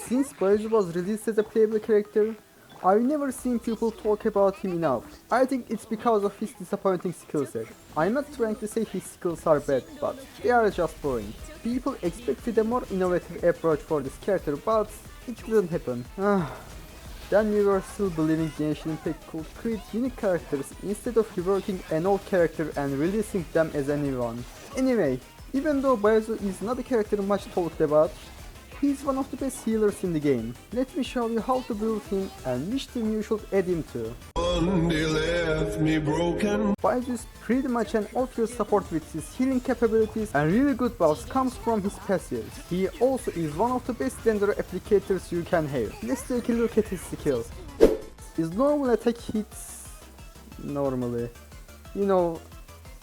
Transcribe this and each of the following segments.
Since Baizhu was released as a playable character, I've never seen people talk about him enough. I think it's because of his disappointing skill set. I'm not trying to say his skills are bad, but they are just boring. People expected a more innovative approach for this character, but it didn't happen. Then we were still believing Genshin Impact could create unique characters instead of reworking an old character and releasing them as a new one. Anyway, even though Baizhu is not a character much talked about, he's one of the best healers in the game. Let me show you how to build him and which team you should add him to. Baizhu is pretty much an obvious support with his healing capabilities and really good buffs comes from his passives. He also is one of the best Dendro applicators you can have. Let's take a look at his skills. His normal attack hits normally. You know,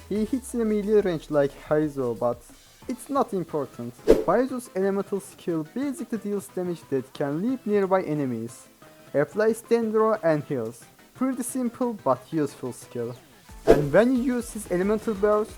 he hits in a melee range like Haizo, but it's not important. Baizu's elemental skill basically deals damage that can leave nearby enemies, applies Dendro and heals. Pretty simple but useful skill. And when you use his elemental burst,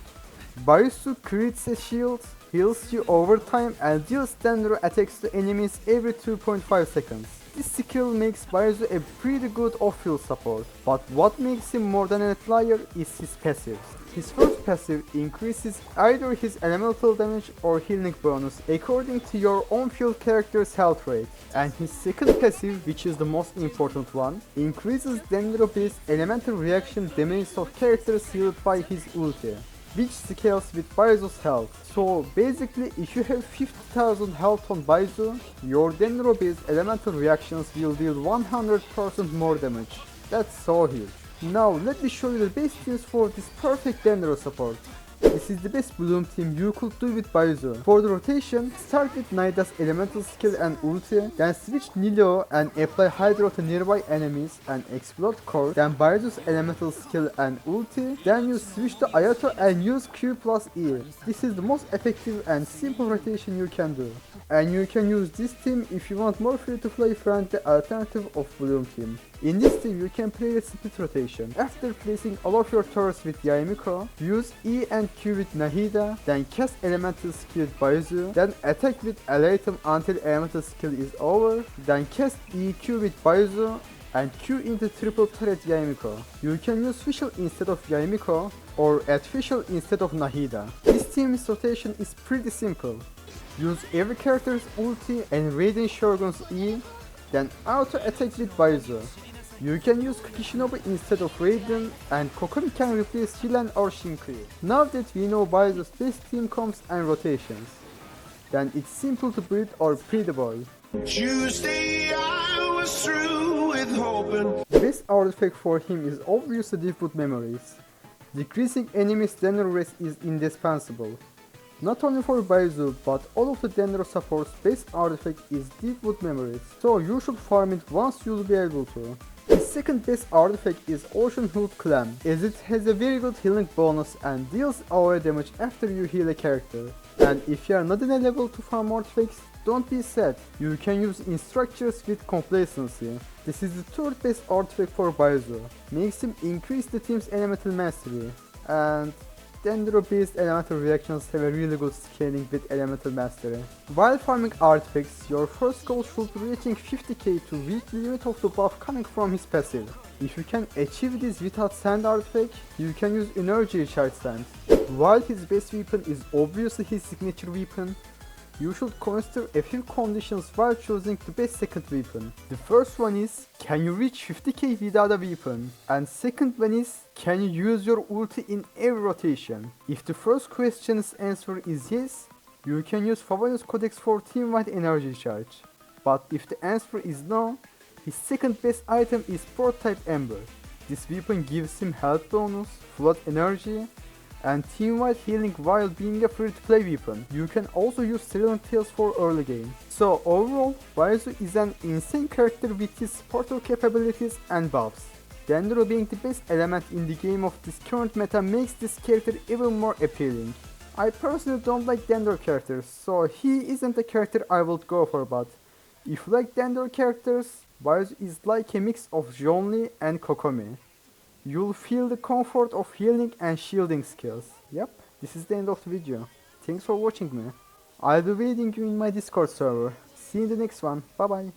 Baizhu creates a shield, heals you over time and deals Dendro attacks to enemies every 2.5 seconds. This skill makes Baizhu a pretty good off-field support, but what makes him more than a player is his passives. His first passive increases either his elemental damage or healing bonus according to your on-field character's health rate. And his second passive, which is the most important one, increases Dendro-based elemental reaction damage of characters healed by his ulti, which scales with Baizu's health. So basically, if you have 50,000 health on Baizhu, your Dendro-based elemental reactions will deal 100% more damage. That's so huge. Now let me show you the best teams for this perfect Dendro support. This is the best Bloom team you could do with Baizhu. For the rotation, start with Naida's elemental skill and ulti, then switch Nilou and apply Hydro to nearby enemies and explode core, then Baizu's elemental skill and ulti, then you switch to Ayato and use Q plus E. This is the most effective and simple rotation you can do. And you can use this team if you want more free-to-play friendly alternative of Bloom team. In this team you can play a split rotation. After placing all of your turrets with Yaimiko, use E and Q with Nahida, then cast elemental skill with Baizhu, then attack with Elatum until elemental skill is over, then cast EQ with Baizhu and Q into triple turret Yaimiko. You can use Fischl instead of Yaimiko or add Fischl instead of Nahida. This team's rotation is pretty simple. Use every character's ulti and Raiden Shogun's E, then auto attack with Baizhu. You can use Kukishinobu instead of Raiden, and Kokomi can replace Shilan or Shinkui. Now that we know Baizu's best team comps and rotations, then it's simple to build our pretty boy. Tuesday I was through with hoping. The best artifact for him is obviously Deepwood Memories. Decreasing enemies' Dendro rest is indispensable. Not only for Baizhu, but all of the Dendro support's best artifact is Deepwood Memories, so you should farm it once you'll be able to. His second best artifact is Ocean Hood Clam, as it has a very good healing bonus and deals AoE damage after you heal a character. And if you are not in a level to farm artifacts, don't be sad, you can use Instructors with Complacency. This is the third best artifact for Baizhu, makes him increase the team's elemental mastery, and Dendro-based elemental reactions have a really good scaling with elemental mastery. While farming artifacts, your first goal should be reaching 50k to reach the limit of the buff coming from his passive. If you can achieve this without sand artifact, you can use energy recharge sand. While his best weapon is obviously his signature weapon, you should consider a few conditions while choosing the best second weapon. The first one is, can you reach 50k without a weapon? And second one is, can you use your ulti in every rotation? If the first question's answer is yes, you can use Favonius Codex for team-wide energy charge. But if the answer is no, his second best item is Prototype Ember. This weapon gives him health bonus, flood energy, and team-wide healing while being a free-to-play weapon. You can also use Silent Tails for early game. So overall, Baizhu is an insane character with his portal capabilities and buffs. Dendro being the best element in the game of this current meta makes this character even more appealing. I personally don't like Dendro characters, so he isn't a character I would go for, but if you like Dendro characters, Baizhu is like a mix of Zhongli and Kokomi. You'll feel the comfort of healing and shielding skills. Yep, this is the end of the video. Thanks for watching me. I'll be waiting you in my Discord server. See you in the next one. Bye bye.